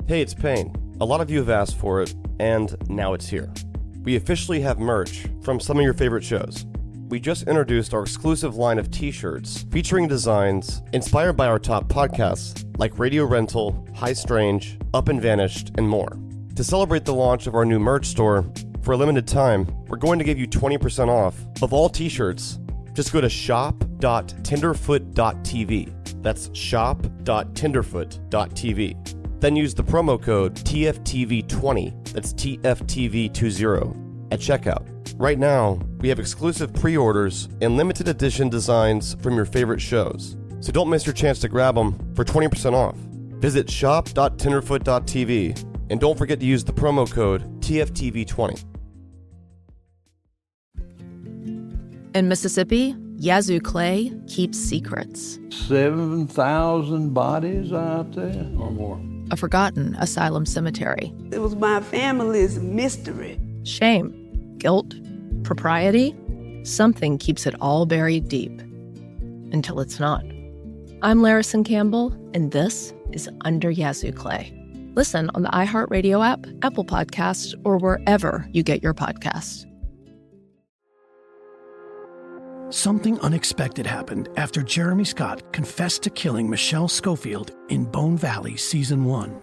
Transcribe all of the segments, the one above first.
Hey, it's Payne. A lot of you have asked for it, and now it's here. We officially have merch from some of your favorite shows. We just introduced our exclusive line of t-shirts featuring designs inspired by our top podcasts like Radio Rental, High Strange, Up and Vanished, and more. To celebrate the launch of our new merch store, for a limited time, we're going to give you 20% off of all t-shirts. Just go to shop.tenderfoot.tv. That's shop.tenderfoot.tv. Then use the promo code TFTV20, that's TFTV20, at checkout. Right now, we have exclusive pre-orders and limited edition designs from your favorite shows. So don't miss your chance to grab them for 20% off. Visit shop.tenderfoot.tv and don't forget to use the promo code TFTV20. In Mississippi, Yazoo Clay keeps secrets. 7,000 bodies out there or more. A forgotten asylum cemetery. It was my family's mystery. Shame, guilt, propriety. Something keeps it all buried deep. Until it's not. I'm Larison Campbell, and this is Under Yazoo Clay. Listen on the iHeartRadio app, Apple Podcasts, or wherever you get your podcasts. Something unexpected happened after Jeremy Scott confessed to killing Michelle Schofield in Bone Valley Season 1.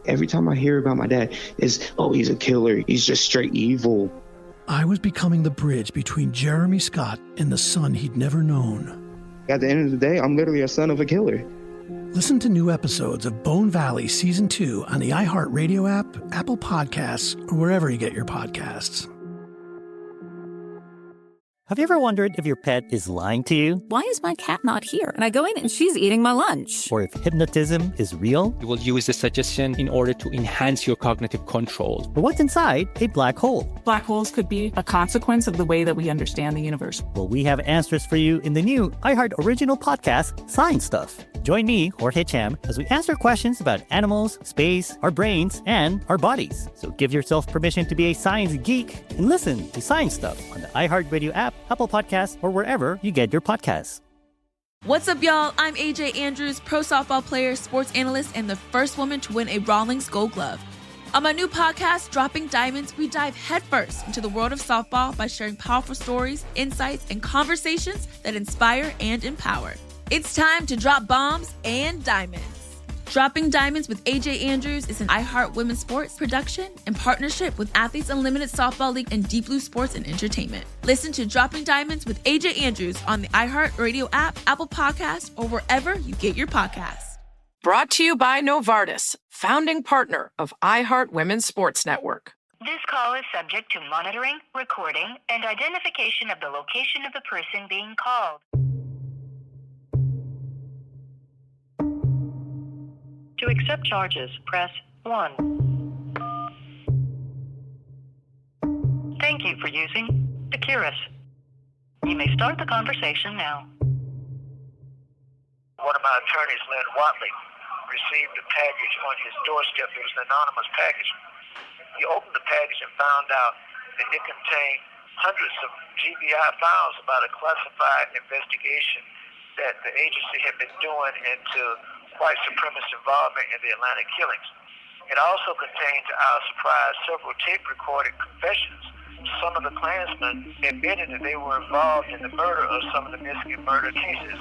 Every time I hear about my dad, it's, oh, he's a killer. He's just straight evil. I was becoming the bridge between Jeremy Scott and the son he'd never known. At the end of the day, I'm literally a son of a killer. Listen to new episodes of Bone Valley Season 2 on the iHeartRadio app, Apple Podcasts, or wherever you get your podcasts. Have you ever wondered if your pet is lying to you? Why is my cat not here? And I go in and she's eating my lunch. Or if hypnotism is real? You will use the suggestion in order to enhance your cognitive control. Or what's inside a black hole? Black holes could be a consequence of the way that we understand the universe. Well, we have answers for you in the new iHeart original podcast, Science Stuff. Join me, Jorge Cham, as we answer questions about animals, space, our brains, and our bodies. So give yourself permission to be a science geek and listen to Science Stuff on the iHeartRadio app, Apple Podcasts, or wherever you get your podcasts. What's up, y'all? I'm AJ Andrews, pro softball player, sports analyst, and the first woman to win a Rawlings Gold Glove. On my new podcast, Dropping Diamonds, we dive headfirst into the world of softball by sharing powerful stories, insights, and conversations that inspire and empower. It's time to drop bombs and diamonds. Dropping Diamonds with AJ Andrews is an iHeart Women's Sports production in partnership with Athletes Unlimited Softball League and Deep Blue Sports and Entertainment. Listen to Dropping Diamonds with AJ Andrews on the iHeart Radio app, Apple Podcasts, or wherever you get your podcasts. Brought to you by Novartis, founding partner of iHeart Women's Sports Network. This call is subject to monitoring, recording, and identification of the location of the person being called. To accept charges, press 1. Thank you for using the Curus. You may start the conversation now. One of my attorneys, Lynn Watley, received a package on his doorstep. It was an anonymous package. He opened the package and found out that it contained hundreds of GBI files about a classified investigation that the agency had been doing into white supremacist involvement in the Atlanta killings. It also contained, to our surprise, several tape-recorded confessions. Some of the Klansmen admitted that they were involved in the murder of some of the Michigan murder cases.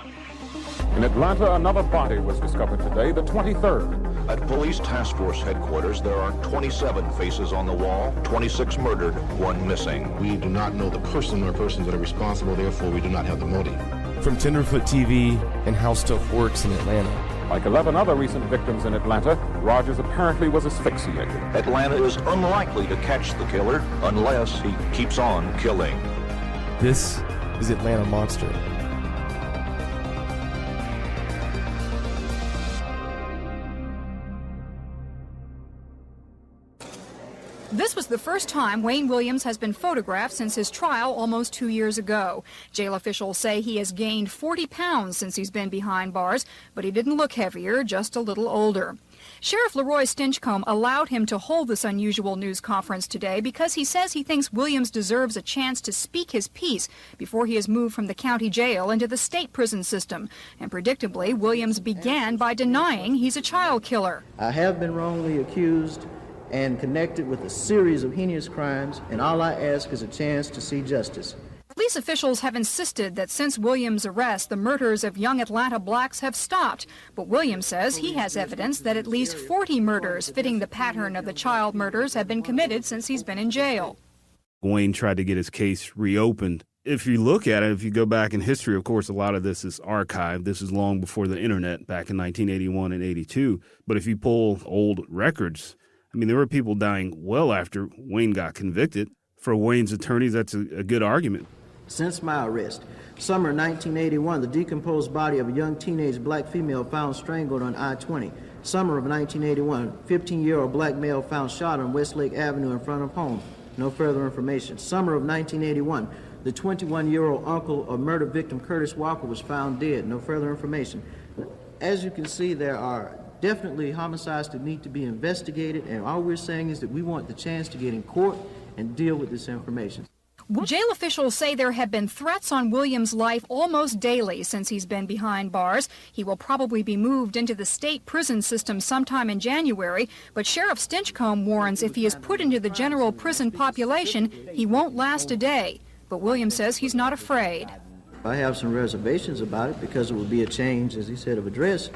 In Atlanta, another body was discovered today, the 23rd. At Police Task Force headquarters, there are 27 faces on the wall, 26 murdered, 1 missing. We do not know the person or persons that are responsible, therefore we do not have the motive. From Tenderfoot TV and How Stuff Works in Atlanta. Like 11 other recent victims in Atlanta, Rogers apparently was asphyxiated. Atlanta is unlikely to catch the killer unless he keeps on killing. This is Atlanta Monster. This was the first time Wayne Williams has been photographed since his trial almost 2 years ago. Jail officials say he has gained 40 pounds since he's been behind bars, but he didn't look heavier, just a little older. Sheriff Leroy Stinchcomb allowed him to hold this unusual news conference today because he says he thinks Williams deserves a chance to speak his piece before he is moved from the county jail into the state prison system. And predictably, Williams began by denying he's a child killer. I have been wrongly accused and connected with a series of heinous crimes, and all I ask is a chance to see justice. Police officials have insisted that since Williams' arrest, the murders of young Atlanta blacks have stopped. But Williams says he has evidence that at least 40 murders fitting the pattern of the child murders have been committed since he's been in jail. Wayne tried to get his case reopened. If you look at it, if you go back in history, of course, a lot of this is archived. This is long before the internet, back in 1981 and 82. But if you pull old records, I mean, there were people dying well after Wayne got convicted. For Wayne's attorneys, that's a good argument. Since my arrest, summer 1981, the decomposed body of a young teenage black female found strangled on I-20. Summer of 1981, 15-year-old black male found shot on Westlake Avenue in front of home. No further information. Summer of 1981, the 21-year-old uncle of murder victim Curtis Walker was found dead. No further information. As you can see, there are definitely homicides that need to be investigated, and all we're saying is that we want the chance to get in court and deal with this information. Jail officials say there have been threats on Williams' life almost daily since he's been behind bars. He will probably be moved into the state prison system sometime in January, but Sheriff Stinchcomb warns if he is put into the general prison population, he won't last a day. But Williams says he's not afraid. I have some reservations about it because it will be a change, as he said, of address.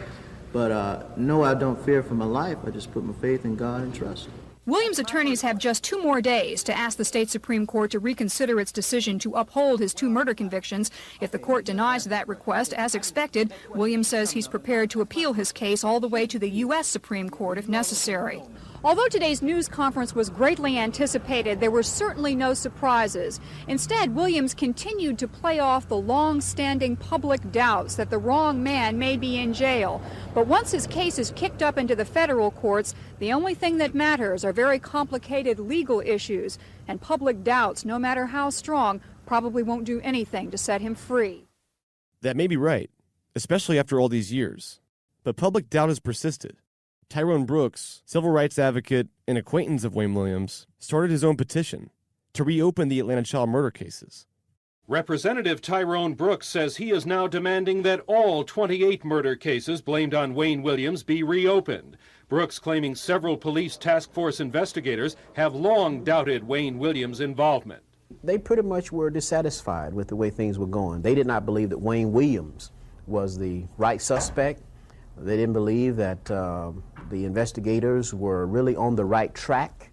But no, I don't fear for my life. I just put my faith in God and trust. Williams' attorneys have just 2 more days to ask the state Supreme Court to reconsider its decision to uphold his 2 murder convictions. If the court denies that request, as expected, Williams says he's prepared to appeal his case all the way to the U.S. Supreme Court if necessary. Although today's news conference was greatly anticipated, there were certainly no surprises. Instead, Williams continued to play off the long-standing public doubts that the wrong man may be in jail. But once his case is kicked up into the federal courts, the only thing that matters are very complicated legal issues, and public doubts, no matter how strong, probably won't do anything to set him free. That may be right, especially after all these years. But public doubt has persisted. Tyrone Brooks, civil rights advocate and acquaintance of Wayne Williams, started his own petition to reopen the Atlanta child murder cases. Representative Tyrone Brooks says he is now demanding that all 28 murder cases blamed on Wayne Williams be reopened. Brooks claiming several police task force investigators have long doubted Wayne Williams' involvement. They pretty much were dissatisfied with the way things were going. They did not believe that Wayne Williams was the right suspect. They didn't believe that the investigators were really on the right track,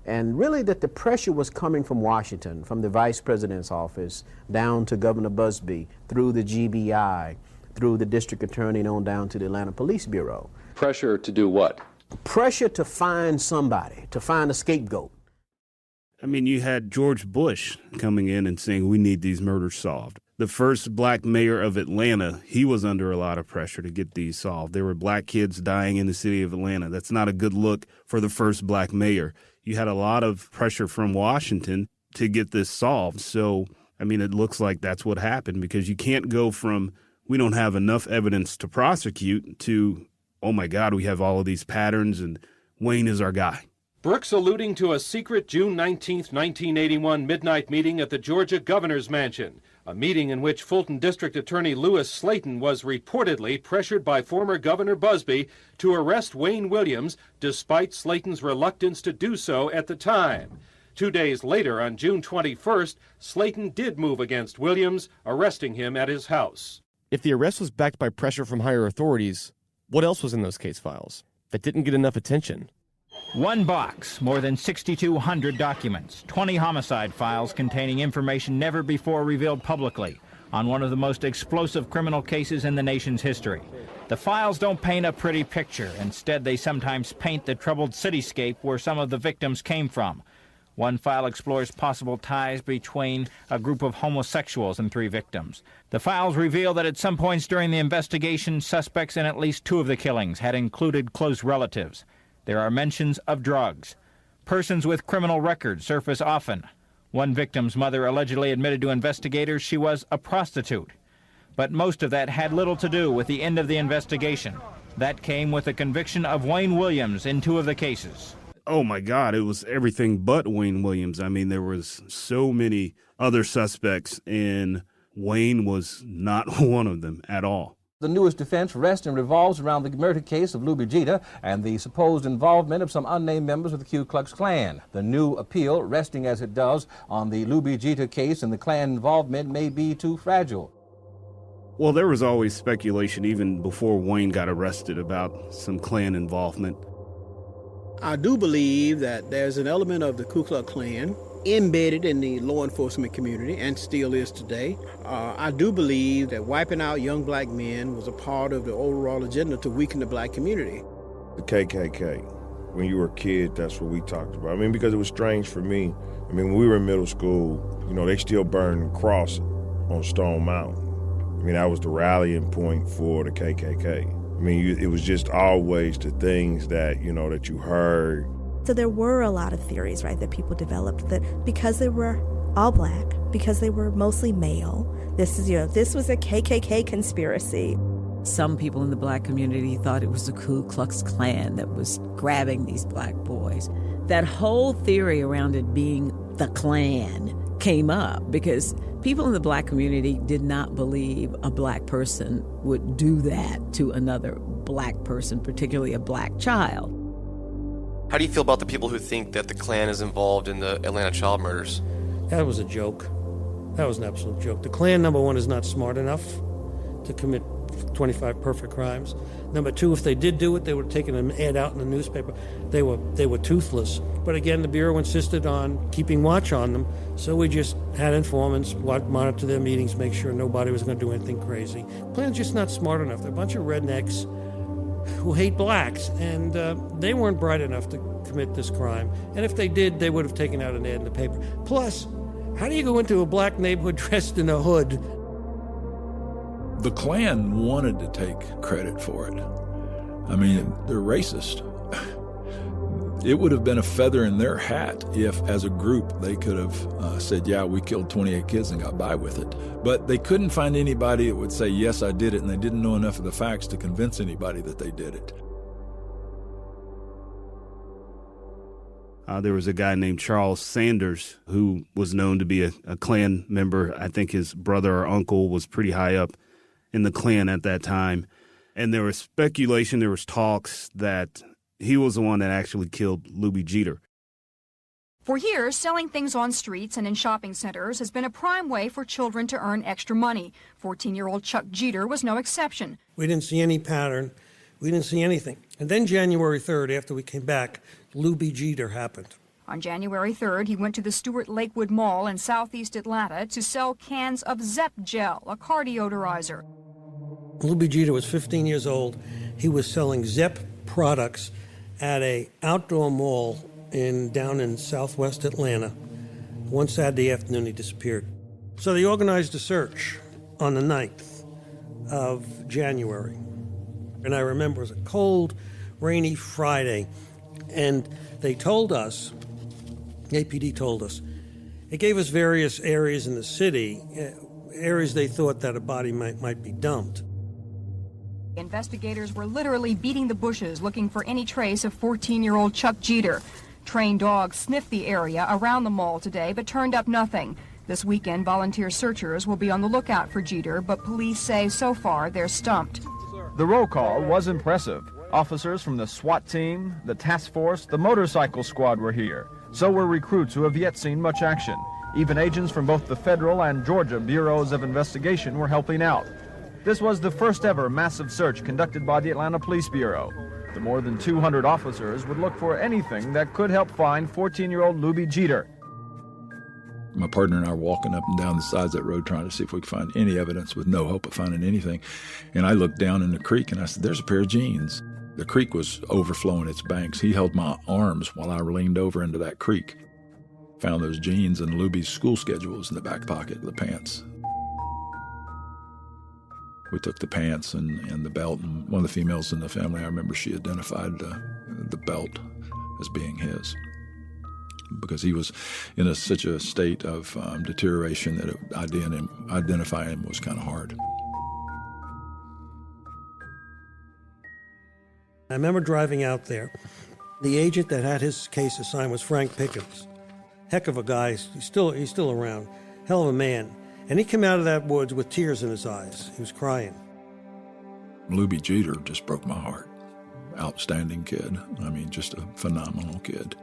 and really that the pressure was coming from Washington, from the Vice President's office, down to Governor Busbee, through the GBI, through the District Attorney, and on down to the Atlanta Police Bureau. Pressure to do what? Pressure to find somebody, to find a scapegoat. I mean, you had George Bush coming in and saying, we need these murders solved. The first black mayor of Atlanta, he was under a lot of pressure to get these solved. There were black kids dying in the city of Atlanta. That's not a good look for the first black mayor. You had a lot of pressure from Washington to get this solved. So, I mean, it looks like that's what happened, because you can't go from we don't have enough evidence to prosecute to, oh my God, we have all of these patterns and Wayne is our guy. Brooks alluding to a secret June 19, 1981 midnight meeting at the Georgia governor's mansion, a meeting in which Fulton District Attorney Lewis Slayton was reportedly pressured by former Governor Busbee to arrest Wayne Williams, despite Slayton's reluctance to do so at the time. 2 days later, on June 21st, Slayton did move against Williams, arresting him at his house. If the arrest was backed by pressure from higher authorities, what else was in those case files that didn't get enough attention? One box, more than 6,200 documents, 20 homicide files containing information never before revealed publicly on one of the most explosive criminal cases in the nation's history. The files don't paint a pretty picture. Instead, they sometimes paint the troubled cityscape where some of the victims came from. One file explores possible ties between a group of homosexuals and 3 victims. The files reveal that at some points during the investigation, suspects in at least 2 of the killings had included close relatives. There are mentions of drugs. Persons with criminal records surface often. One victim's mother allegedly admitted to investigators she was a prostitute. But most of that had little to do with the end of the investigation. That came with the conviction of Wayne Williams in 2 of the cases. Oh my God, it was everything but Wayne Williams. I mean, there was so many other suspects, and Wayne was not one of them at all. The newest defense rests and revolves around the murder case of Lubie Jeter and the supposed involvement of some unnamed members of the Ku Klux Klan. The new appeal, resting as it does on the Lubie Jeter case and the Klan involvement, may be too fragile. Well, there was always speculation even before Wayne got arrested about some Klan involvement. I do believe that there's an element of the Ku Klux Klan embedded in the law enforcement community and still is today. I do believe that wiping out young black men was a part of the overall agenda to weaken the black community. The KKK. When you were a kid, that's what we talked about. I mean, because it was strange for me. I mean, when we were in middle school, you know, they still burned the cross on Stone Mountain. I mean, that was the rallying point for the KKK. I mean, it was just always the things that, you know, that you heard. So there were a lot of theories, right, that people developed that because they were all black, because they were mostly male, this was a KKK conspiracy. Some people in the black community thought it was the Ku Klux Klan that was grabbing these black boys. That whole theory around it being the Klan came up because people in the black community did not believe a black person would do that to another black person, particularly a black child. How do you feel about the people who think that the Klan is involved in the Atlanta child murders? That was a joke. That was an absolute joke. The Klan, number one, is not smart enough to commit 25 perfect crimes. Number two, if they did do it, they would have taken an ad out in the newspaper. They were toothless. But again, the Bureau insisted on keeping watch on them, so we just had informants monitor their meetings, make sure nobody was going to do anything crazy. The Klan's just not smart enough. They're a bunch of rednecks who hate blacks, and they weren't bright enough to commit this crime. And if they did, they would have taken out an ad in the paper. Plus, how do you go into a black neighborhood dressed in a hood? The Klan wanted to take credit for it. I mean, they're racist. It would have been a feather in their hat if, as a group, they could have said, yeah, we killed 28 kids and got by with it. But they couldn't find anybody that would say, yes, I did it, and they didn't know enough of the facts to convince anybody that they did it. There was a guy named Charles Sanders who was known to be a Klan member. I think his brother or uncle was pretty high up in the Klan at that time. And there was speculation, there was talks that he was the one that actually killed Lubie Jeter. For years, selling things on streets and in shopping centers has been a prime way for children to earn extra money. 14-year-old Chuck Jeter was no exception. We didn't see any pattern. We didn't see anything. And then January 3rd, after we came back, Lubie Jeter happened. On January 3rd, he went to the Stewart Lakewood Mall in southeast Atlanta to sell cans of Zep Gel, a car deodorizer. Lubie Jeter was 15 years old. He was selling Zep products at a outdoor mall down in southwest Atlanta. One Saturday afternoon, he disappeared. So they organized a search on the 9th of January. And I remember it was a cold, rainy Friday. And they told us, APD told us, it gave us various areas in the city, areas they thought that a body might be dumped. Investigators were literally beating the bushes looking for any trace of 14-year-old Chuck Jeter. Trained dogs sniffed the area around the mall today but turned up nothing. This weekend, volunteer searchers will be on the lookout for Jeter, but police say so far they're stumped. The roll call was impressive. Officers from the SWAT team, the task force, the motorcycle squad were here. So were recruits who have yet seen much action. Even agents from both the federal and Georgia bureaus of investigation were helping out. This was the first ever massive search conducted by the Atlanta Police Bureau. The more than 200 officers would look for anything that could help find 14-year-old Lubie Jeter. My partner and I were walking up and down the sides of that road trying to see if we could find any evidence with no hope of finding anything. And I looked down in the creek and I said, there's a pair of jeans. The creek was overflowing its banks. He held my arms while I leaned over into that creek. Found those jeans and Lubie's school schedule was in the back pocket of the pants. We took the pants and the belt, and one of the females in the family, I remember she identified the belt as being his, because he was in such a state of deterioration that identifying him was kind of hard. I remember driving out there. The agent that had his case assigned was Frank Pickens. Heck of a guy. He's still around. Hell of a man. And he came out of that woods with tears in his eyes. He was crying. Luby Jeter just broke my heart. Outstanding kid. I mean, just a phenomenal kid.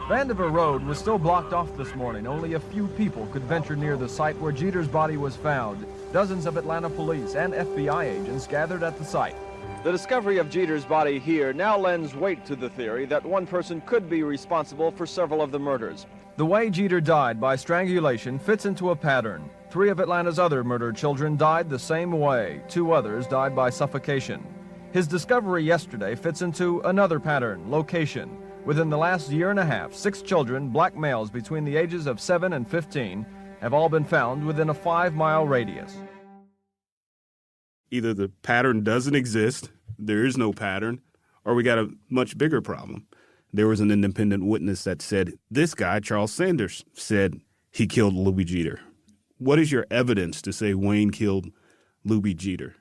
Vandiver Road was still blocked off this morning. Only a few people could venture near the site where Jeter's body was found. Dozens of Atlanta police and FBI agents gathered at the site. The discovery of Jeter's body here now lends weight to the theory that one person could be responsible for several of the murders. The way Jeter died by strangulation fits into a pattern. 3 of Atlanta's other murdered children died the same way. 2 others died by suffocation. His discovery yesterday fits into another pattern, location. Within the last year and a half, 6 children, black males between the ages of 7 and 15, have all been found within a 5-mile radius. Either the pattern doesn't exist, there is no pattern, or we got a much bigger problem. There was an independent witness that said, this guy, Charles Sanders, said he killed Luby Jeter. What is your evidence to say Wayne killed Luby Jeter?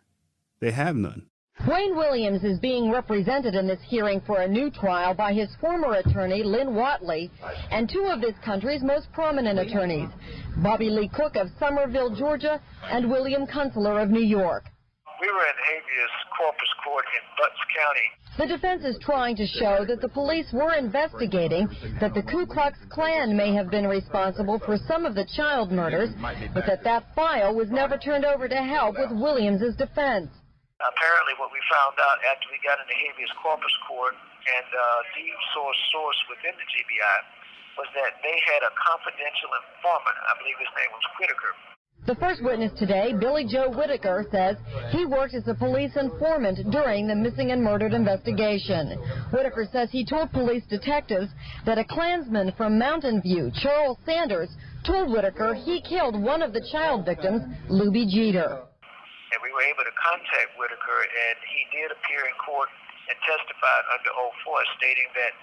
They have none. Wayne Williams is being represented in this hearing for a new trial by his former attorney, Lynn Watley, and 2 of this country's most prominent attorneys, Bobby Lee Cook of Summerville, Georgia, and William Kunstler of New York. We were in habeas corpus court in Butts County. The defense is trying to show that the police were investigating that the Ku Klux Klan may have been responsible for some of the child murders, but that file was never turned over to help with Williams's defense. Apparently what we found out after we got into habeas corpus court and the source within the GBI was that they had a confidential informant. I believe his name was Whitaker. The first witness today, Billy Joe Whitaker, says he worked as a police informant during the missing and murdered investigation. Whitaker says he told police detectives that a Klansman from Mountain View, Charles Sanders, told Whitaker he killed one of the child victims, Luby Jeter. And we were able to contact Whitaker, and he did appear in court and testified under oath for us, stating that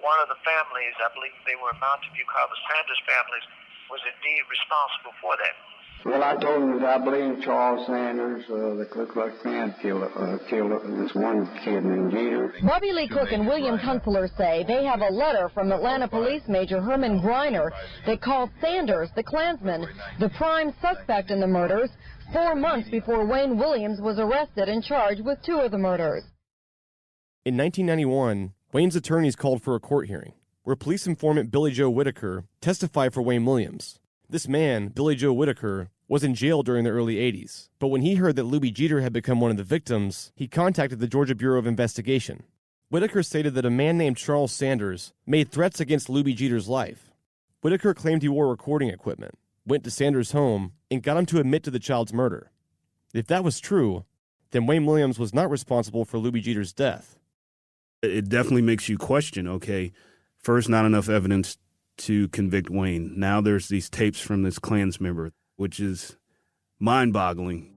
one of the families, I believe they were Mountain View called the Sanders families, was indeed responsible for that. Well, I told him that I believe Charles Sanders, the Ku Klux Klan, killed this one kid named Jeter. Bobby Lee Cook and William Kunstler say they have a letter from Atlanta Police Major Herman Greiner that called Sanders, the Klansman, the prime suspect in the murders 4 months before Wayne Williams was arrested and charged with 2 of the murders. In 1991, Wayne's attorneys called for a court hearing, where police informant Billy Joe Whitaker testified for Wayne Williams. This man, Billy Joe Whitaker, was in jail during the early 80s, but when he heard that Luby Jeter had become one of the victims, he contacted the Georgia Bureau of Investigation. Whitaker stated that a man named Charles Sanders made threats against Luby Jeter's life. Whitaker claimed he wore recording equipment, went to Sanders' home, and got him to admit to the child's murder. If that was true, then Wayne Williams was not responsible for Luby Jeter's death. It definitely makes you question, okay, first, not enough evidence to convict Wayne. Now there's these tapes from this Klans member, which is mind-boggling.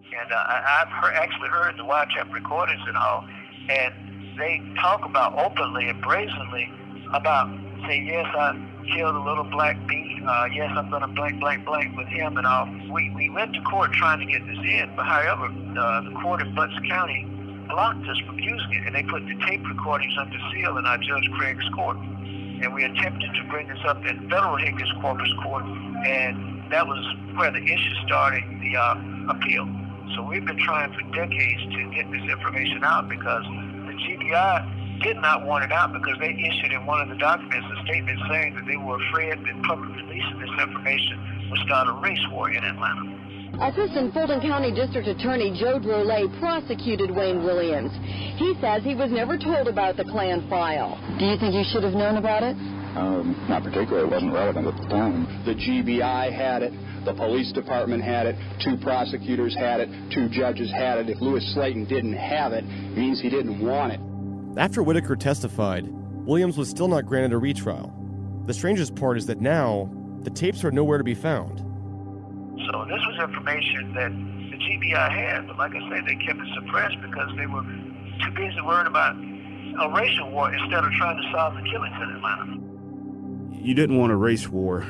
And I've actually heard the wiretap recordings and all, and they talk about openly and brazenly about, say, yes, I killed a little black bee, yes, I'm going to blank, blank, blank with him and all. We went to court trying to get this in, but however, the court in Butts County blocked us from using it, and they put the tape recordings under seal in our Judge Craig's court. And we attempted to bring this up in federal habeas corpus court, and that was where the issue started, the appeal. So we've been trying for decades to get this information out because the GBI did not want it out because they issued in one of the documents a statement saying that they were afraid that public releasing this information would start a race war in Atlanta. Assistant Fulton County District Attorney Joe Drolet prosecuted Wayne Williams. He says he was never told about the Klan file. Do you think you should have known about it? Not particularly. It wasn't relevant at the time. The GBI had it. The police department had it. 2 prosecutors had it. 2 judges had it. If Lewis Slayton didn't have it, it means he didn't want it. After Whitaker testified, Williams was still not granted a retrial. The strangest part is that now, the tapes are nowhere to be found. So this was information that the GBI had, but like I said, they kept it suppressed because they were too busy worrying about a racial war instead of trying to solve the killings in Atlanta. You didn't want a race war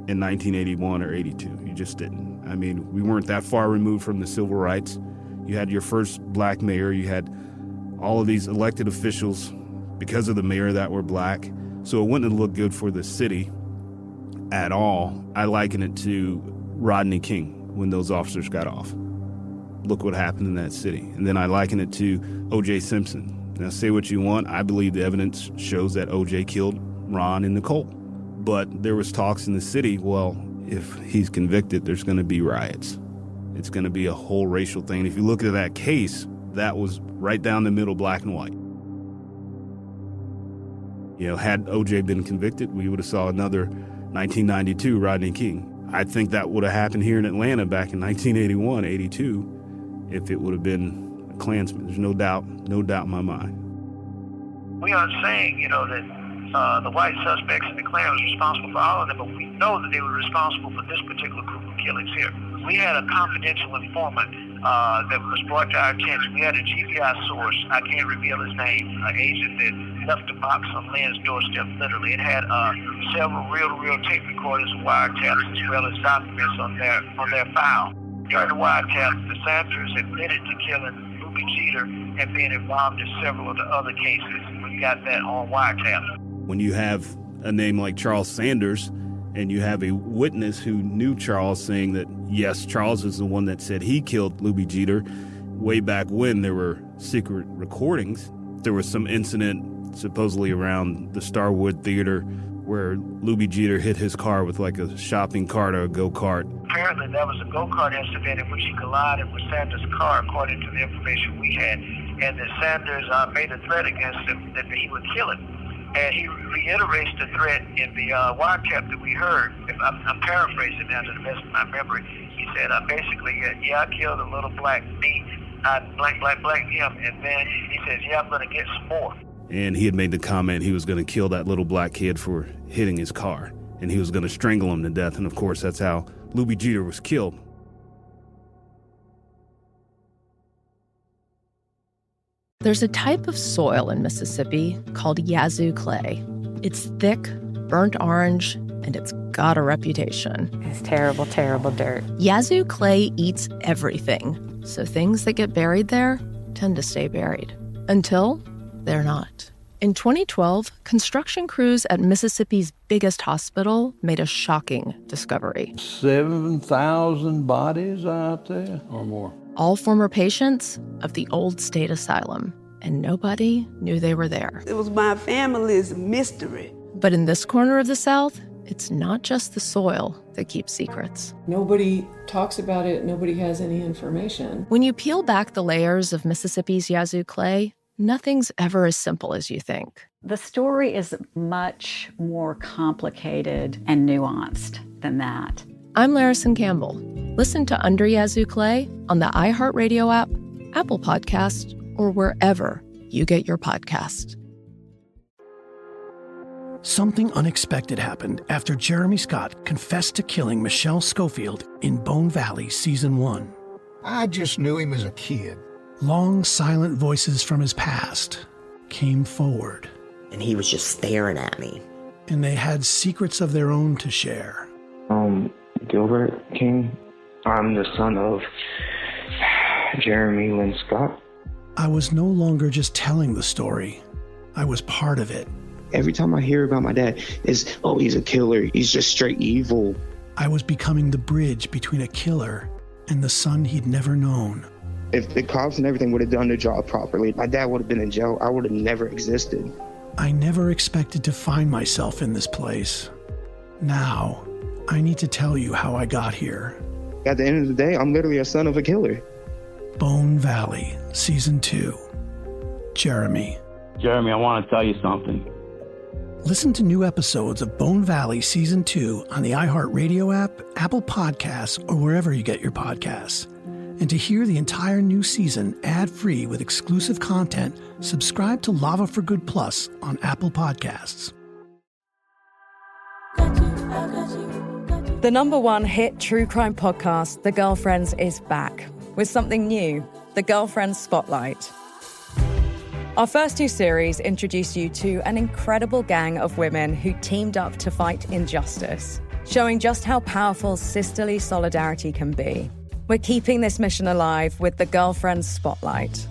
in 1981 or 82. You just didn't. I mean, we weren't that far removed from the civil rights. You had your first black mayor. You had all of these elected officials because of the mayor that were black. So it wouldn't have looked good for the city at all. I liken it to Rodney King when those officers got off. Look what happened in that city. And then I liken it to O.J. Simpson. Now, say what you want. I believe the evidence shows that O.J. killed Ron and Nicole. But there was talks in the city, well, if he's convicted, there's going to be riots. It's going to be a whole racial thing. If you look at that case, that was right down the middle, black and white. You know, had O.J. been convicted, we would have saw another 1992 Rodney King. I think that would have happened here in Atlanta back in 1981, 82, if it would have been a Klansman. There's no doubt in my mind. We aren't saying, that the white suspects in the Klan was responsible for all of them, but we know that they were responsible for this particular group of killings here. We had a confidential informant that was brought to our attention. We had a GBI source, I can't reveal his name, an agent that left a box on Lynn's doorstep, literally. It had several real tape recorders and wiretaps as well as documents on their file. During the wiretap, the Sanders admitted to killing Ruby Jeter and being involved in several of the other cases. We got that on wiretap. When you have a name like Charles Sanders and you have a witness who knew Charles saying that, yes, Charles is the one that said he killed Ruby Jeter, way back when there were secret recordings. There was some incident supposedly around the Starwood Theater where Ruby Jeter hit his car with like a shopping cart or a go-kart. Apparently there was a go-kart incident in which he collided with Sanders' car, according to the information we had, and that Sanders made a threat against him that he would kill him. And he reiterates the threat in the wiretap that we heard. I'm paraphrasing now to the best of my memory. He said, basically, I killed a little black me, black him, and then he says, I'm going to get some more. And he had made the comment he was going to kill that little black kid for hitting his car, and he was going to strangle him to death. And of course, that's how Ruby Jeter was killed. There's a type of soil in Mississippi called Yazoo clay. It's thick, burnt orange, and it's got a reputation. It's terrible dirt. Yazoo clay eats everything, so things that get buried there tend to stay buried. Until they're not. In 2012, construction crews at Mississippi's biggest hospital made a shocking discovery. 7,000 bodies out there or more. All former patients of the old state asylum, and nobody knew they were there. It was my family's mystery. But in this corner of the South, it's not just the soil that keeps secrets. Nobody talks about it. Nobody has any information. When you peel back the layers of Mississippi's Yazoo clay, nothing's ever as simple as you think. The story is much more complicated and nuanced than that. I'm Larison Campbell. Listen to Under Yazoo Clay on the iHeartRadio app, Apple Podcast, or wherever you get your podcast. Something unexpected happened after Jeremy Scott confessed to killing Michelle Schofield in Bone Valley Season 1. I just knew him as a kid. Long, silent voices from his past came forward. And he was just staring at me. And they had secrets of their own to share. Gilbert King. I'm the son of Jeremy Lynn Scott. I was no longer just telling the story. I was part of it. Every time I hear about my dad, it's, he's a killer. He's just straight evil. I was becoming the bridge between a killer and the son he'd never known. If the cops and everything would have done their job properly, my dad would have been in jail. I would have never existed. I never expected to find myself in this place. Now, I need to tell you how I got here. At the end of the day, I'm literally a son of a killer. Bone Valley, Season 2. Jeremy. Jeremy, I want to tell you something. Listen to new episodes of Bone Valley Season 2 on the iHeartRadio app, Apple Podcasts, or wherever you get your podcasts. And to hear the entire new season ad-free with exclusive content, subscribe to Lava for Good Plus on Apple Podcasts. The #1 hit true crime podcast, The Girlfriends, is back with something new, The Girlfriends Spotlight. Our first 2 series introduce you to an incredible gang of women who teamed up to fight injustice, showing just how powerful sisterly solidarity can be. We're keeping this mission alive with the Girlfriends Spotlight.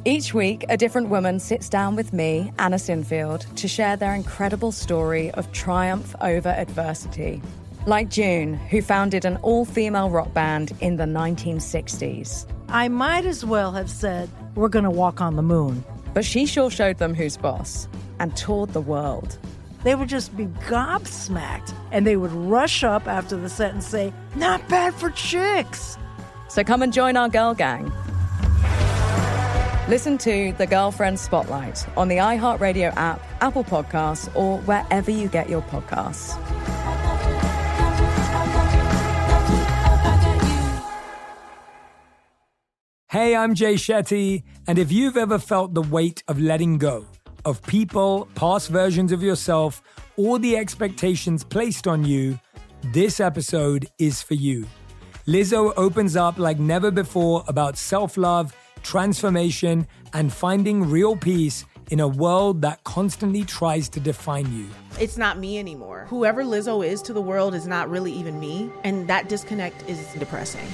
Each week, a different woman sits down with me, Anna Sinfield, to share their incredible story of triumph over adversity. Like June, who founded an all-female rock band in the 1960s. I might as well have said, we're going to walk on the moon. But she sure showed them who's boss and toured the world. They would just be gobsmacked, and they would rush up after the set and say, not bad for chicks. So come and join our girl gang. Listen to The Girlfriend Spotlight on the iHeartRadio app, Apple Podcasts, or wherever you get your podcasts. Hey, I'm Jay Shetty, and if you've ever felt the weight of letting go, of people, past versions of yourself, or the expectations placed on you, this episode is for you. Lizzo opens up like never before about self-love, transformation, and finding real peace in a world that constantly tries to define you. It's not me anymore. Whoever Lizzo is to the world is not really even me, and that disconnect is depressing.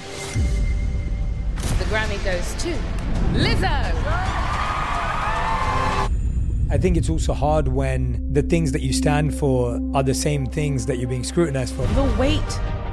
The Grammy goes to Lizzo! I think it's also hard when the things that you stand for are the same things that you're being scrutinized for. The weight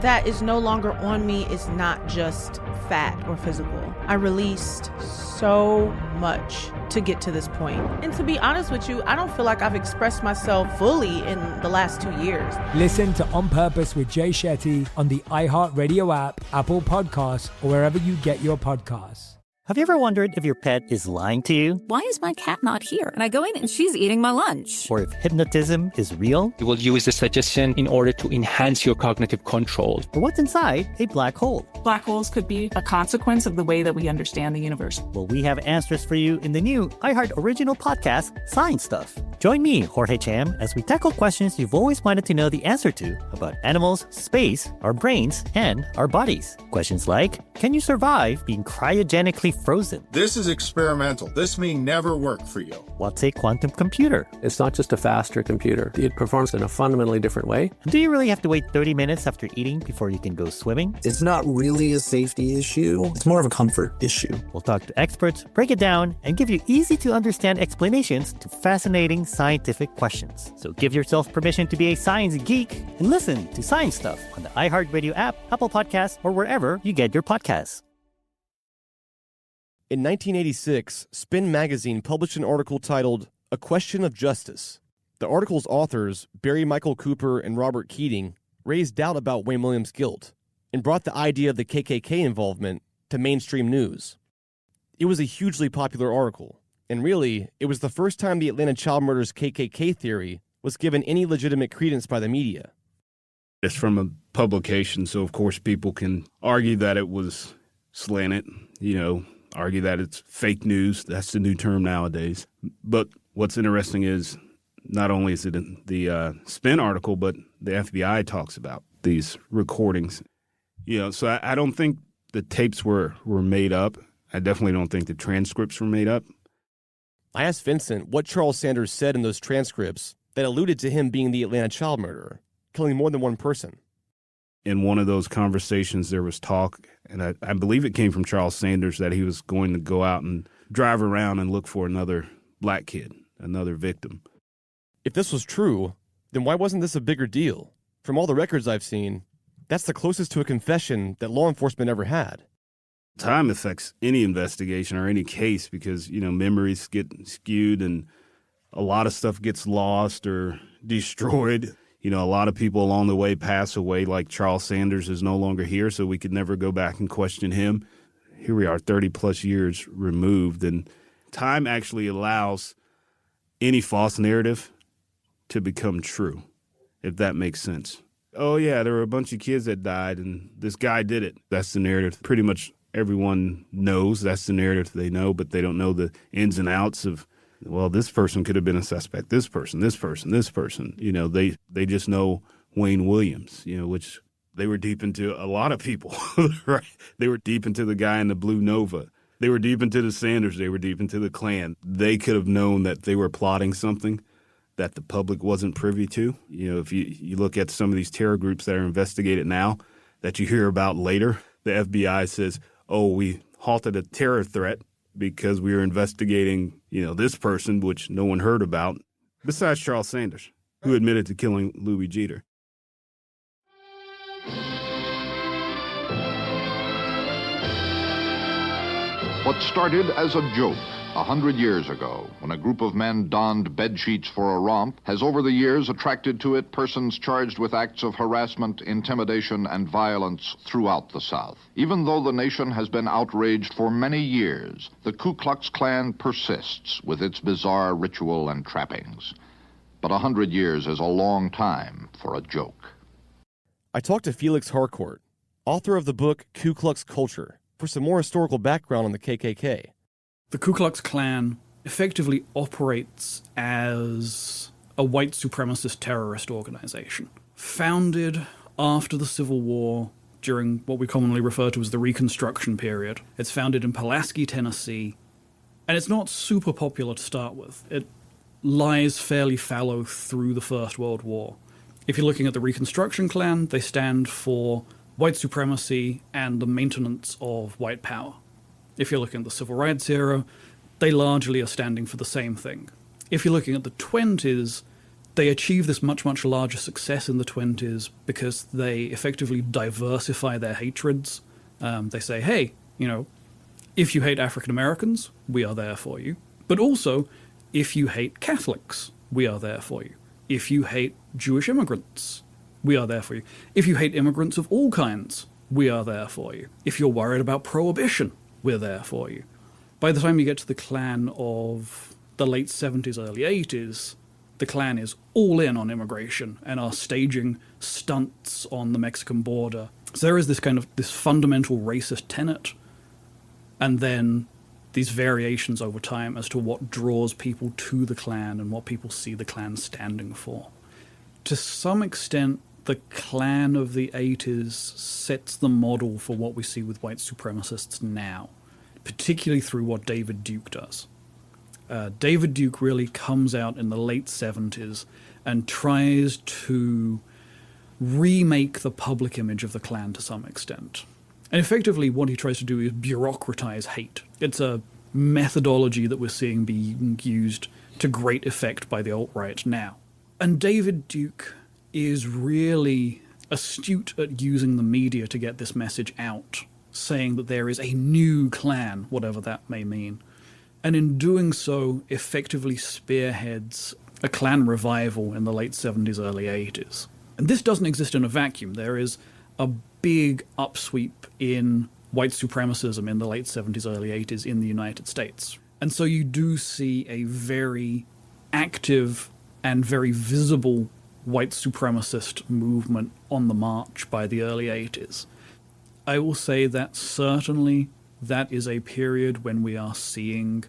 that is no longer on me is not just fat or physical. I released so much to get to this point. And to be honest with you, I don't feel like I've expressed myself fully in the last 2 years. Listen to On Purpose with Jay Shetty on the iHeartRadio app, Apple Podcasts, or wherever you get your podcasts. Have you ever wondered if your pet is lying to you? Why is my cat not here? And I go in and she's eating my lunch. Or if hypnotism is real? You will use the suggestion in order to enhance your cognitive control. Or what's inside a black hole? Black holes could be a consequence of the way that we understand the universe. Well, we have answers for you in the new iHeart original podcast, Science Stuff. Join me, Jorge Cham, as we tackle questions you've always wanted to know the answer to about animals, space, our brains, and our bodies. Questions like, can you survive being cryogenically frozen? This is experimental. This may never work for you. What's a quantum computer? It's not just a faster computer. It performs in a fundamentally different way. Do you really have to wait 30 minutes after eating before you can go swimming? It's not really a safety issue. It's more of a comfort issue. We'll talk to experts, break it down, and give you easy-to-understand explanations to fascinating scientific questions. So give yourself permission to be a science geek and listen to Science Stuff on the iHeartRadio app, Apple Podcasts, or wherever you get your podcasts. In 1986, Spin magazine published an article titled A Question of Justice. The article's authors, Barry Michael Cooper and Robert Keating, raised doubt about Wayne Williams' guilt and brought the idea of the KKK involvement to mainstream news. It was a hugely popular article, and really, it was the first time the Atlanta child murders KKK theory was given any legitimate credence by the media. It's from a publication, so of course people can argue that it was slanted, argue that it's fake news. That's the new term nowadays. But what's interesting is not only is it in the Spin article, but the FBI talks about these recordings. So I don't think the tapes were made up. I definitely don't think the transcripts were made up. I asked Vincent what Charles Sanders said in those transcripts that alluded to him being the Atlanta child murderer, killing more than one person. In one of those conversations, there was talk, and I believe it came from Charles Sanders, that he was going to go out and drive around and look for another black kid, another victim. If this was true, then why wasn't this a bigger deal? From all the records I've seen, that's the closest to a confession that law enforcement ever had. Time affects any investigation or any case because, memories get skewed and a lot of stuff gets lost or destroyed. A lot of people along the way pass away, like Charles Sanders is no longer here, so we could never go back and question him. Here we are 30-plus years removed, and time actually allows any false narrative to become true, if that makes sense. Oh, yeah, there were a bunch of kids that died, and this guy did it. That's the narrative. Pretty much everyone knows that's the narrative they know, but they don't know the ins and outs of, well, this person could have been a suspect, this person. They just know Wayne Williams, which they were deep into a lot of people, right? They were deep into the guy in the Blue Nova. They were deep into the Sanders. They were deep into the Klan. They could have known that they were plotting something that the public wasn't privy to. If you look at some of these terror groups that are investigated now that you hear about later, The FBI says, oh, we halted a terror threat because we were investigating, this person, which no one heard about, besides Charles Sanders, who admitted to killing Louis Jeter. What started as a joke 100 years ago, when a group of men donned bedsheets for a romp, has over the years attracted to it persons charged with acts of harassment, intimidation, and violence throughout the South. Even though the nation has been outraged for many years, the Ku Klux Klan persists with its bizarre ritual and trappings. But 100 years is a long time for a joke. I talked to Felix Harcourt, author of the book Ku Klux Culture, for some more historical background on the KKK. The Ku Klux Klan effectively operates as a white supremacist terrorist organization, founded after the Civil War during what we commonly refer to as the Reconstruction period. It's founded in Pulaski, Tennessee, and it's not super popular to start with. It lies fairly fallow through the First World War. If you're looking at the Reconstruction Klan, they stand for white supremacy and the maintenance of white power. If you're looking at the Civil Rights era, they largely are standing for the same thing. If you're looking at the 20s, they achieve this much, much larger success in the 20s because they effectively diversify their hatreds. They say, hey, if you hate African Americans, we are there for you. But also, if you hate Catholics, we are there for you. If you hate Jewish immigrants, we are there for you. If you hate immigrants of all kinds, we are there for you. If you're worried about prohibition, we're there for you. By the time you get to the Klan of the late 70s, early 80s, the Klan is all in on immigration and are staging stunts on the Mexican border. So there is this fundamental racist tenet, and then these variations over time as to what draws people to the Klan and what people see the Klan standing for. To some extent, the Klan of the 80s sets the model for what we see with white supremacists now, particularly through what David Duke does. David Duke really comes out in the late 70s and tries to remake the public image of the Klan to some extent. And effectively what he tries to do is bureaucratize hate. It's a methodology that we're seeing being used to great effect by the alt-right now. And David Duke is really astute at using the media to get this message out, saying that there is a new Klan, whatever that may mean. And in doing so, effectively spearheads a Klan revival in the late 70s, early 80s. And this doesn't exist in a vacuum. There is a big upsweep in white supremacism in the late 70s, early 80s in the United States. And so you do see a very active and very visible white supremacist movement on the march by the early 80s. I will say that certainly that is a period when we are seeing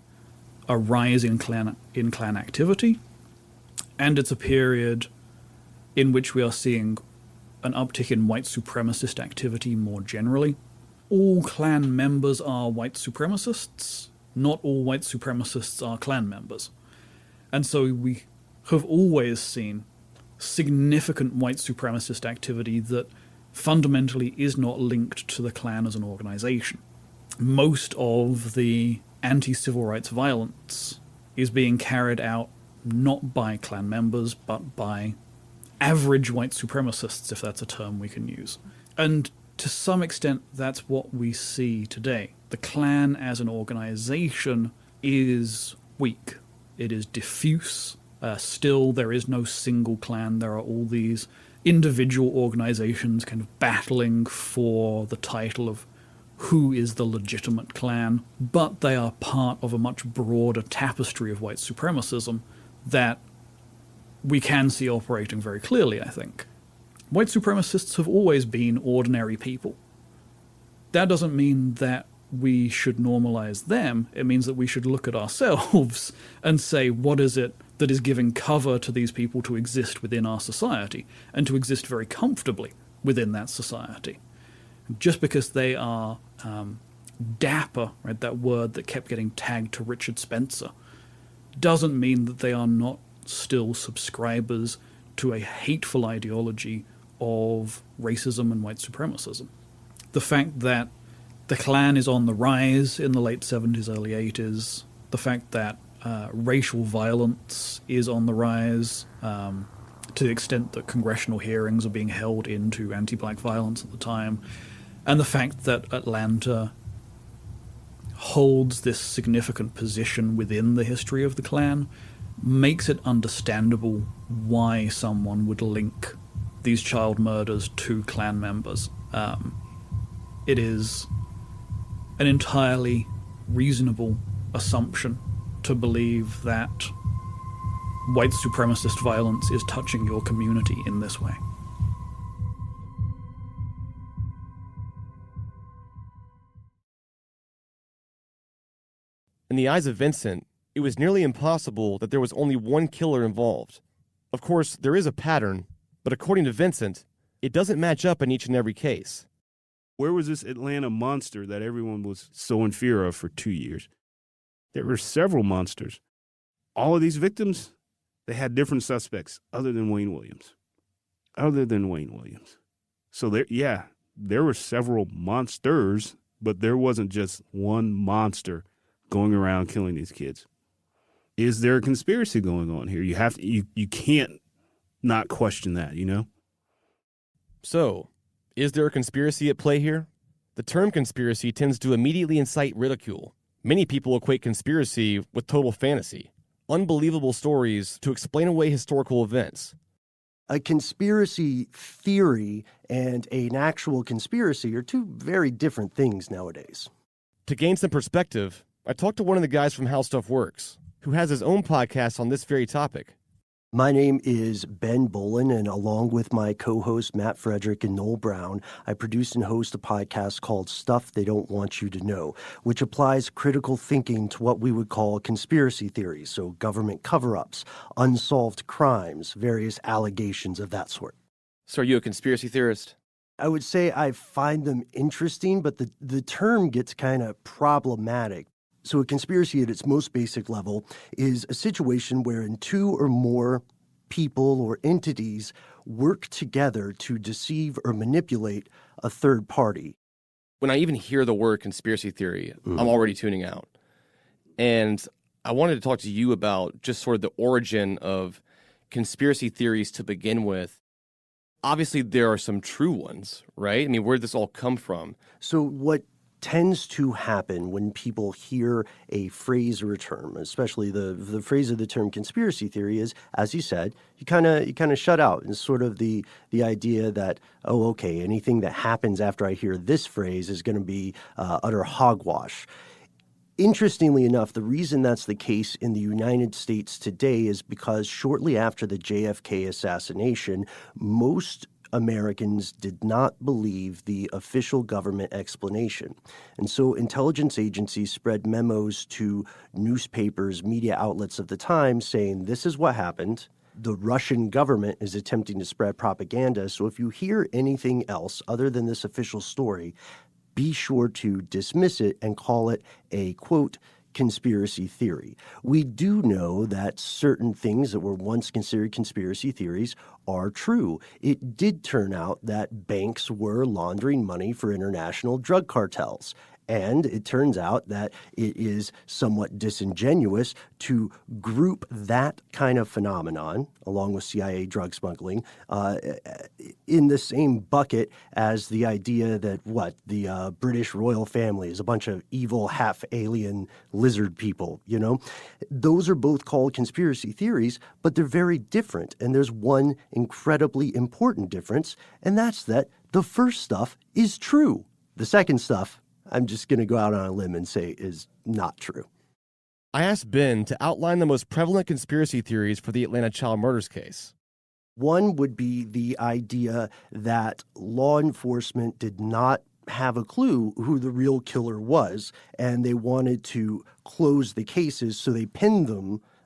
a rise in Klan activity, and it's a period in which we are seeing an uptick in white supremacist activity more generally. All Klan members are white supremacists. Not all white supremacists are Klan members. And so we have always seen significant white supremacist activity that fundamentally is not linked to the Klan as an organization. Most of the anti-civil rights violence is being carried out not by Klan members, but by average white supremacists, if that's a term we can use. And to some extent, that's what we see today. The Klan as an organization is weak. It is diffuse. Still, there is no single Klan. There are all these individual organizations kind of battling for the title of who is the legitimate Klan, but they are part of a much broader tapestry of white supremacism that we can see operating very clearly, I think. White supremacists have always been ordinary people. That doesn't mean that we should normalize them. It means that we should look at ourselves and say, what is it that is giving cover to these people to exist within our society, and to exist very comfortably within that society? Just because they are dapper, right, that word that kept getting tagged to Richard Spencer, doesn't mean that they are not still subscribers to a hateful ideology of racism and white supremacism. The fact that the Klan is on the rise in the late 70s, early 80s, the fact that racial violence is on the rise, to the extent that congressional hearings are being held into anti-black violence at the time, and the fact that Atlanta holds this significant position within the history of the Klan makes it understandable why someone would link these child murders to Klan members. It is an entirely reasonable assumption to believe that white supremacist violence is touching your community in this way. In the eyes of Vincent, it was nearly impossible that there was only one killer involved. Of course, there is a pattern, but according to Vincent, it doesn't match up in each and every case. Where was this Atlanta monster that everyone was so in fear of for 2 years? There were several monsters. All of these victims, they had different suspects other than Wayne Williams. So there were several monsters, but there wasn't just one monster going around killing these kids. Is there a conspiracy going on here? You can't not question that, you know? So, is there a conspiracy at play here? The term conspiracy tends to immediately incite ridicule. Many people equate conspiracy with total fantasy, unbelievable stories to explain away historical events. A conspiracy theory and an actual conspiracy are two very different things nowadays. To gain some perspective, I talked to one of the guys from How Stuff Works, who has his own podcast on this very topic. My name is Ben Bolin, and along with my co-host Matt Frederick and Noel Brown, I produce and host a podcast called Stuff They Don't Want You to Know, which applies critical thinking to what we would call conspiracy theories, so government cover-ups, unsolved crimes, various allegations of that sort. So are you a conspiracy theorist? I would say I find them interesting, but the term gets kind of problematic. So a conspiracy at its most basic level is a situation wherein two or more people or entities work together to deceive or manipulate a third party. When I even hear the word conspiracy theory, I'm already tuning out. And I wanted to talk to you about just sort of the origin of conspiracy theories to begin with. Obviously, there are some true ones, right? I mean, where did this all come from? So what tends to happen when people hear a phrase or a term, especially the phrase of the term conspiracy theory, is, as you said, you kind of shut out. And sort of the idea that, oh, okay, anything that happens after I hear this phrase is going to be utter hogwash. Interestingly enough, the reason that's the case in the United States today is because shortly after the JFK assassination, most Americans did not believe the official government explanation. And so intelligence agencies spread memos to newspapers, media outlets of the time saying, this is what happened. The Russian government is attempting to spread propaganda. So if you hear anything else other than this official story, be sure to dismiss it and call it a, quote, conspiracy theory. We do know that certain things that were once considered conspiracy theories are true. It did turn out that banks were laundering money for international drug cartels. And it turns out that it is somewhat disingenuous to group that kind of phenomenon, along with CIA drug smuggling, in the same bucket as the idea that, the British royal family is a bunch of evil, half-alien lizard people, you know? Those are both called conspiracy theories, but they're very different. And there's one incredibly important difference, and that's that the first stuff is true. The second stuff, I'm just going to go out on a limb and say is not true. I asked Ben to outline the most prevalent conspiracy theories for the Atlanta child murders case. One would be the idea that law enforcement did not have a clue who the real killer was, and they wanted to close the cases, so they pinned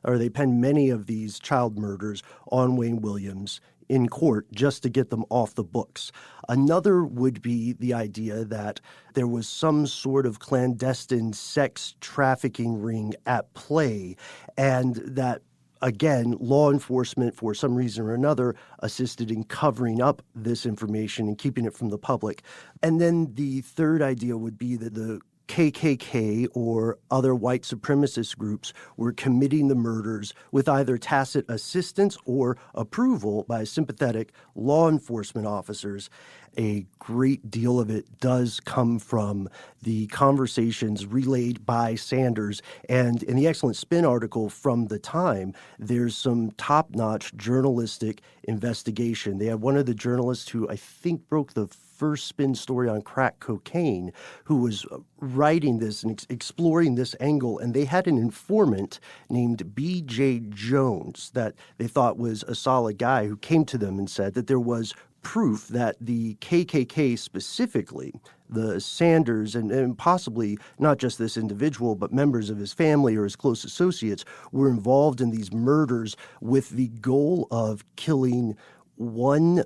many of these child murders on Wayne Williams in court just to get them off the books. Another would be the idea that there was some sort of clandestine sex trafficking ring at play, and that again, law enforcement, for some reason or another, assisted in covering up this information and keeping it from the public. And then the third idea would be that the KKK or other white supremacist groups were committing the murders with either tacit assistance or approval by sympathetic law enforcement officers. A great deal of it does come from the conversations relayed by Sanders. And in the excellent Spin article from the time, there's some top-notch journalistic investigation. They had one of the journalists who I think broke the first Spin story on crack cocaine, who was writing this and exploring this angle. And they had an informant named B.J. Jones that they thought was a solid guy, who came to them and said that there was proof that the KKK specifically, the Sanders, and possibly not just this individual, but members of his family or his close associates, were involved in these murders with the goal of killing one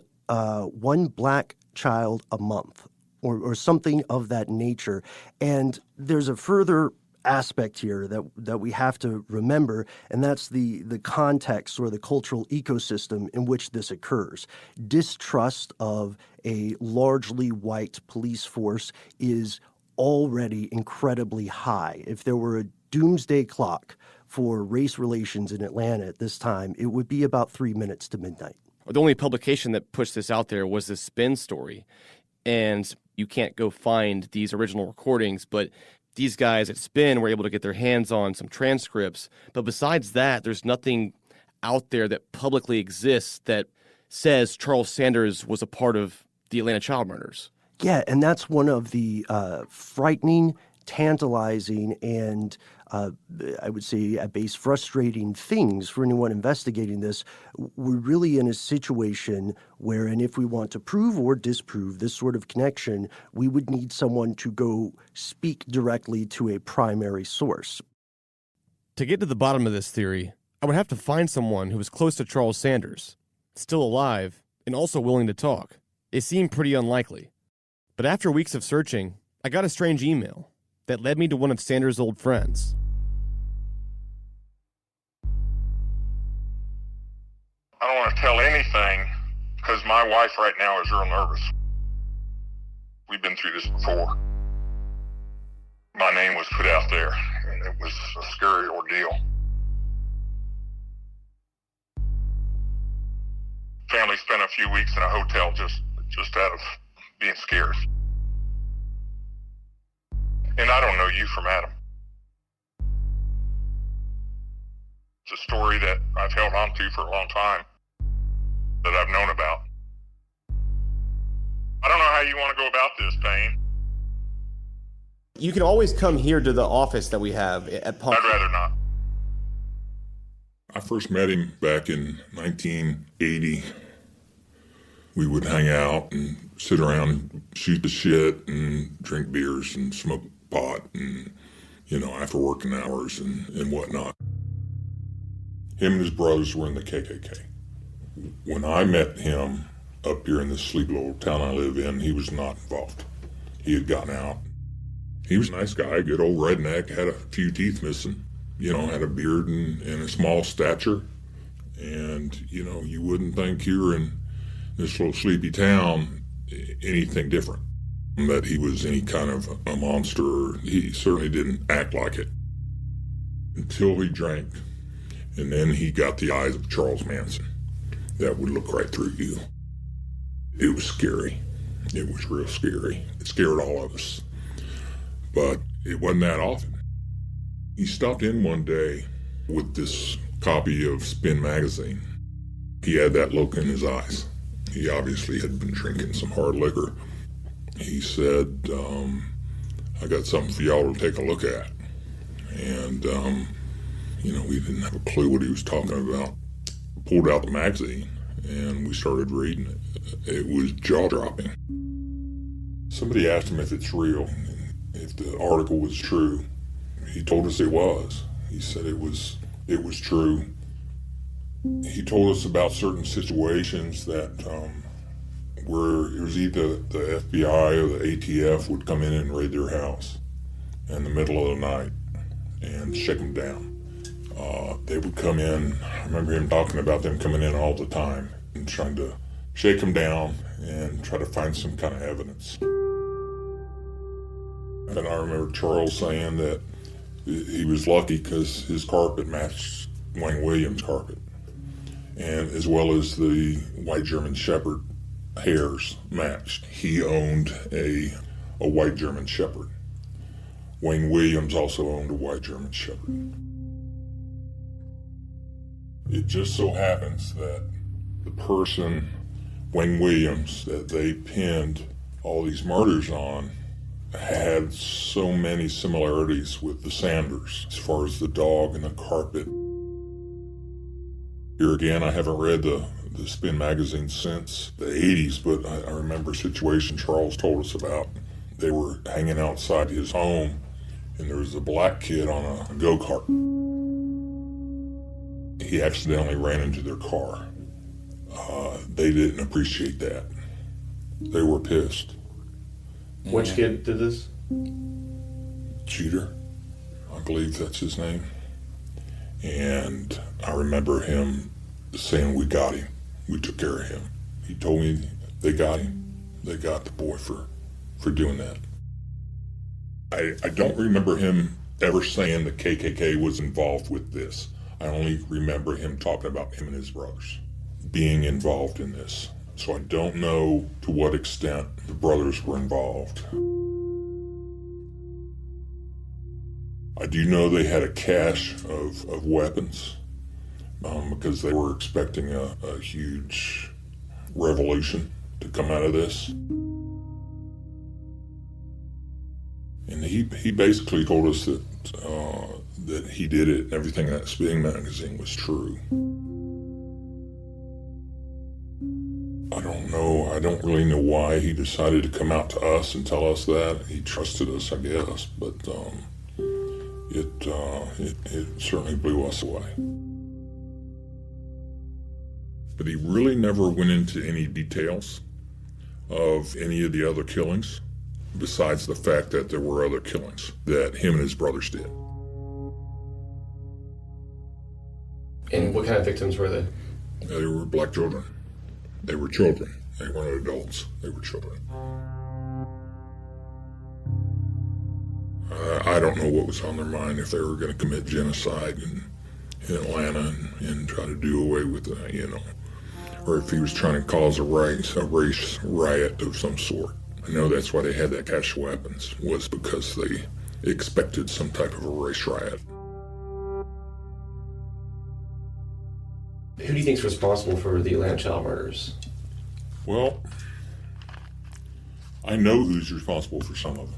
black child a month or something of that nature. And there's a further aspect here that we have to remember, and that's the context or the cultural ecosystem in which this occurs. Distrust of a largely white police force is already incredibly high. If there were a doomsday clock for race relations in Atlanta at this time, it would be about 3 minutes to midnight. The only publication that pushed this out there was the Spin story, and you can't go find these original recordings, but these guys at Spin were able to get their hands on some transcripts. But besides that, there's nothing out there that publicly exists that says Charles Sanders was a part of the Atlanta child murders. Yeah, and that's one of the frightening, tantalizing, and I would say at base frustrating things for anyone investigating this. We're really in a situation where, and if we want to prove or disprove this sort of connection, we would need someone to go speak directly to a primary source. To get to the bottom of this theory, I would have to find someone who was close to Charles Sanders, still alive, and also willing to talk. It seemed pretty unlikely. But after weeks of searching, I got a strange email that led me to one of Sanders' old friends. I don't want to tell anything because my wife right now is real nervous. We've been through this before. My name was put out there, and it was a scary ordeal. Family spent a few weeks in a hotel just out of being scared. And I don't know you from Adam. It's a story that I've held on to for a long time, that I've known about. I don't know how you want to go about this, Payne. You can always come here to the office that we have at Punk. I'd rather not. I first met him back in 1980. We would hang out and sit around and shoot the shit and drink beers and smoke pot and, after working hours and whatnot. Him and his brothers were in the KKK. When I met him up here in this sleepy little town I live in, he was not involved. He had gotten out. He was a nice guy, good old redneck, had a few teeth missing, had a beard and a small stature. And, you wouldn't think here in this little sleepy town anything different, that he was any kind of a monster. He certainly didn't act like it until he drank. And then he got the eyes of Charles Manson that would look right through you. It was scary. It was real scary. It scared all of us. But it wasn't that often. He stopped in one day with this copy of Spin magazine. He had that look in his eyes. He obviously had been drinking some hard liquor. He said, I got something for y'all to take a look at. And, we didn't have a clue what he was talking about. Pulled out the magazine, and we started reading it. It was jaw-dropping. Somebody asked him if it's real, if the article was true. He told us it was. He said it was true. He told us about certain situations that where it was either the FBI or the ATF would come in and raid their house in the middle of the night and shake them down. They would come in. I remember him talking about them coming in all the time and trying to shake them down and try to find some kind of evidence. And I remember Charles saying that he was lucky because his carpet matched Wayne Williams' carpet, and as well as the white German Shepherd hairs matched. He owned a white German Shepherd. Wayne Williams also owned a white German Shepherd. It just so happens that the person, Wayne Williams, that they pinned all these murders on had so many similarities with the Sanders as far as the dog and the carpet. Here again, I haven't read the Spin magazine since the 80s, but I remember a situation Charles told us about. They were hanging outside his home, and there was a black kid on a go-kart. He accidentally ran into their car. They didn't appreciate that. They were pissed. Which kid did this? Cheater, I believe that's his name. And I remember him saying, "We got him. We took care of him." He told me they got him. They got the boy for doing that. I don't remember him ever saying the KKK was involved with this. I only remember him talking about him and his brothers being involved in this. So I don't know to what extent the brothers were involved. I do know they had a cache of weapons because they were expecting a huge revolution to come out of this. And he basically told us that he did it and everything in that Spin magazine was true. I don't know. I don't really know why he decided to come out to us and tell us that. He trusted us, I guess, but it certainly blew us away. But he really never went into any details of any of the other killings, besides the fact that there were other killings that him and his brothers did. And what kind of victims were they? They were black children. They were children. They weren't adults. They were children. I don't know what was on their mind, if they were going to commit genocide in Atlanta and try to do away with it, or if he was trying to cause a race riot of some sort. I know that's why they had that cache of weapons, was because they expected some type of a race riot. Who do you think is responsible for the Atlanta child murders? Well, I know who's responsible for some of them.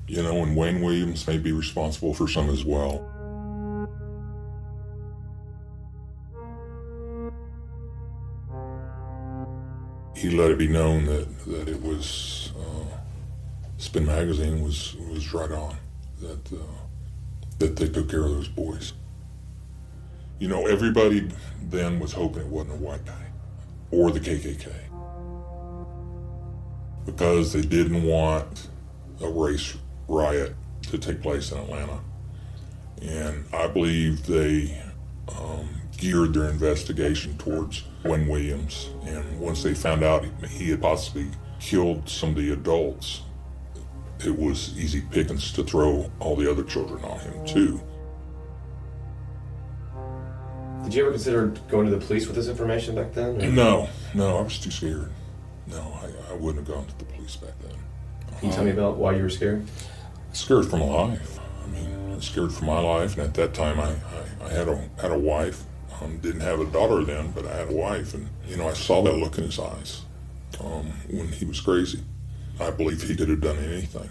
And Wayne Williams may be responsible for some as well. He let it be known that it was Spin magazine was right on, that they took care of those boys. Everybody then was hoping it wasn't a white guy or the KKK, because they didn't want a race riot to take place in Atlanta. And I believe they geared their investigation towards Wayne Williams. And once they found out he had possibly killed some of the adults, it was easy pickings to throw all the other children on him too. Did you ever consider going to the police with this information back then? Or? No, I was too scared. No, I wouldn't have gone to the police back then. Can you tell me about why you were scared? Scared for my life. I was scared for my life, and at that time I had a wife. Didn't have a daughter then, but I had a wife, and I saw that look in his eyes when he was crazy. I believe he could have done anything.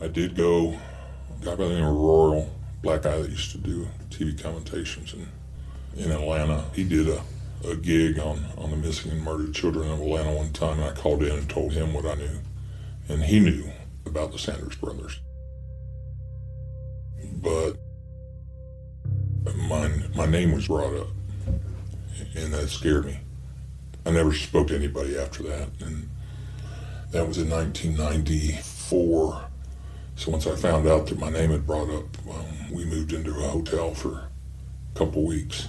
I did go, a guy by the name of Royal, black guy that used to do TV commentations in Atlanta. He did a gig on the missing and murdered children of Atlanta one time, and I called in and told him what I knew, and he knew about the Sanders brothers. But my name was brought up, and that scared me. I never spoke to anybody after that, and that was in 1994. So once I found out that my name had brought up, we moved into a hotel for a couple weeks.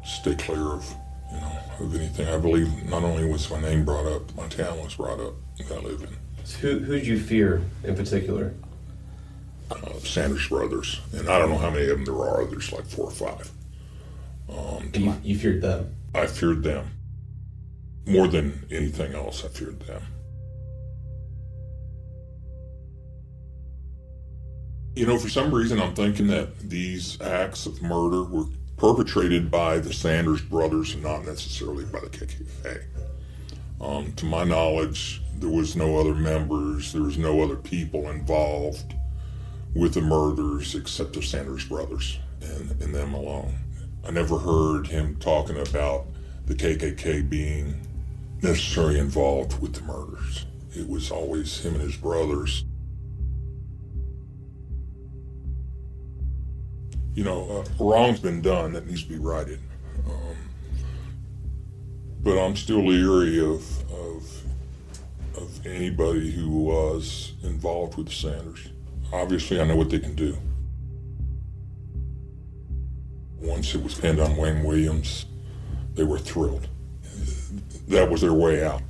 Stay clear of anything. I believe not only was my name brought up, my town was brought up that I live in. So who did you fear in particular? Sanders brothers, and I don't know how many of them there are. There's like 4 or 5. You feared them? I feared them. More than anything else, I feared them. For some reason, I'm thinking that these acts of murder were perpetrated by the Sanders brothers and not necessarily by the KKK. To my knowledge, there was no other members, there was no other people involved with the murders except the Sanders brothers and them alone. I never heard him talking about the KKK being necessarily involved with the murders. It was always him and his brothers. Wrong's been done that needs to be righted. But I'm still leery of anybody who was involved with the Sanders. Obviously, I know what they can do. Once it was pinned on Wayne Williams, they were thrilled. That was their way out.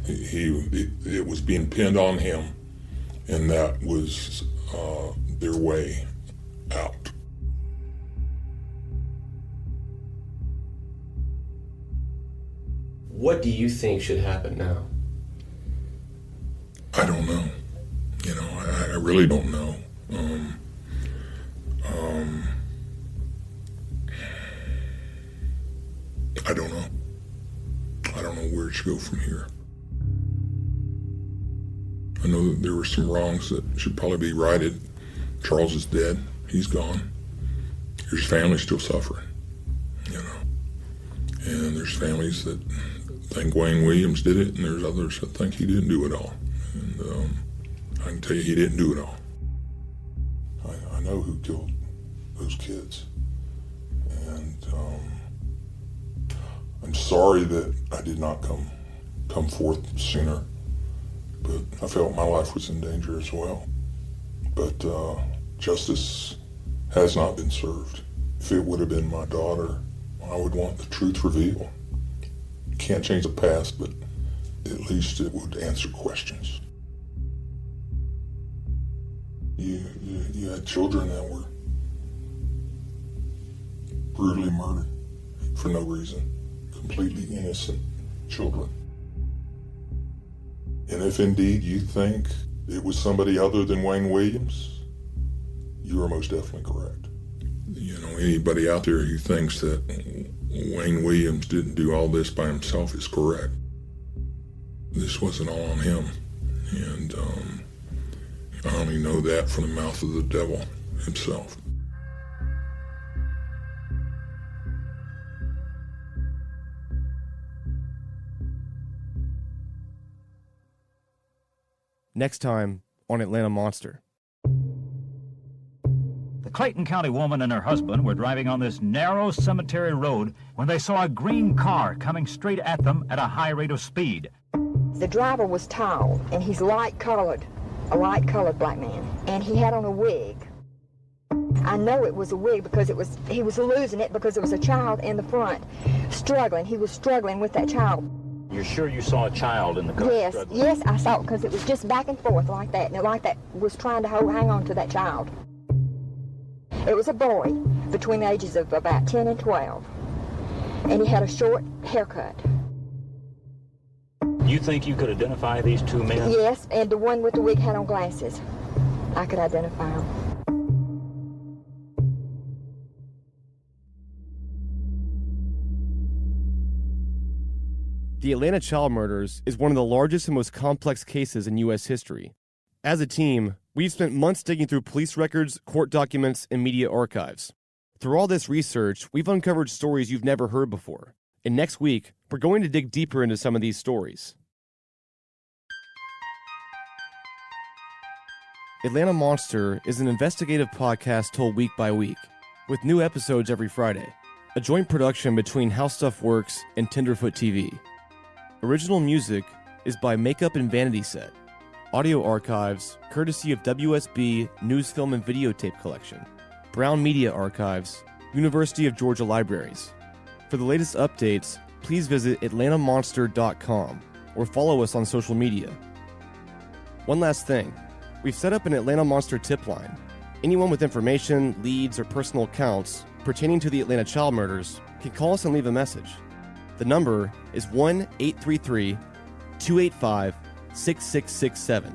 It was being pinned on him, and that was their way out. What do you think should happen now? I don't know. I really don't know. I don't know. I don't know where it should go from here. I know that there were some wrongs that should probably be righted. Charles is dead. He's gone. His family's still suffering, And there's families that think Wayne Williams did it, and there's others that think he didn't do it all. And I can tell you he didn't do it all. I know who killed those kids. And I'm sorry that I did not come forth sooner, but I felt my life was in danger as well. But justice has not been served. If it would have been my daughter, I would want the truth revealed. You can't change the past, but at least it would answer questions. You had children that were brutally murdered for no reason. Completely innocent children. And if indeed you think it was somebody other than Wayne Williams, you are most definitely correct. Anybody out there who thinks that Wayne Williams didn't do all this by himself is correct. This wasn't all on him. And I only know that from the mouth of the devil himself. Next time on Atlanta Monster. The Clayton County woman and her husband were driving on this narrow cemetery road when they saw a green car coming straight at them at a high rate of speed. The driver was tall, and he's light-colored, a light-colored black man, and he had on a wig. I know it was a wig because he was losing it because there was a child in the front struggling. He was struggling with that child. You're sure you saw a child in the car? Yes, I saw it because it was just back and forth like that, and like that was trying to hang on to that child. It was a boy between the ages of about 10 and 12, and he had a short haircut. You think you could identify these two men? Yes, and the one with the wig had on glasses. I could identify him. The Atlanta child murders is one of the largest and most complex cases in U.S. history. As a team, we've spent months digging through police records, court documents, and media archives. Through all this research, we've uncovered stories you've never heard before. And next week, we're going to dig deeper into some of these stories. Atlanta Monster is an investigative podcast told week by week, with new episodes every Friday. A joint production between How Stuff Works and Tenderfoot TV. Original music is by Makeup and Vanity Set. audio archives courtesy of WSB News, Film, and Videotape Collection, Brown Media Archives, University of Georgia Libraries. For the latest updates, please visit atlantamonster.com or follow us on social media. One last thing, we've set up an Atlanta Monster tip line. Anyone with information, leads, or personal accounts pertaining to the Atlanta child murders can call us and leave a message. The number is 1-833-285-6667.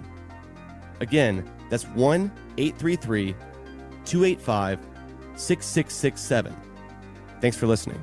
Again, that's 1-833-285-6667. Thanks for listening.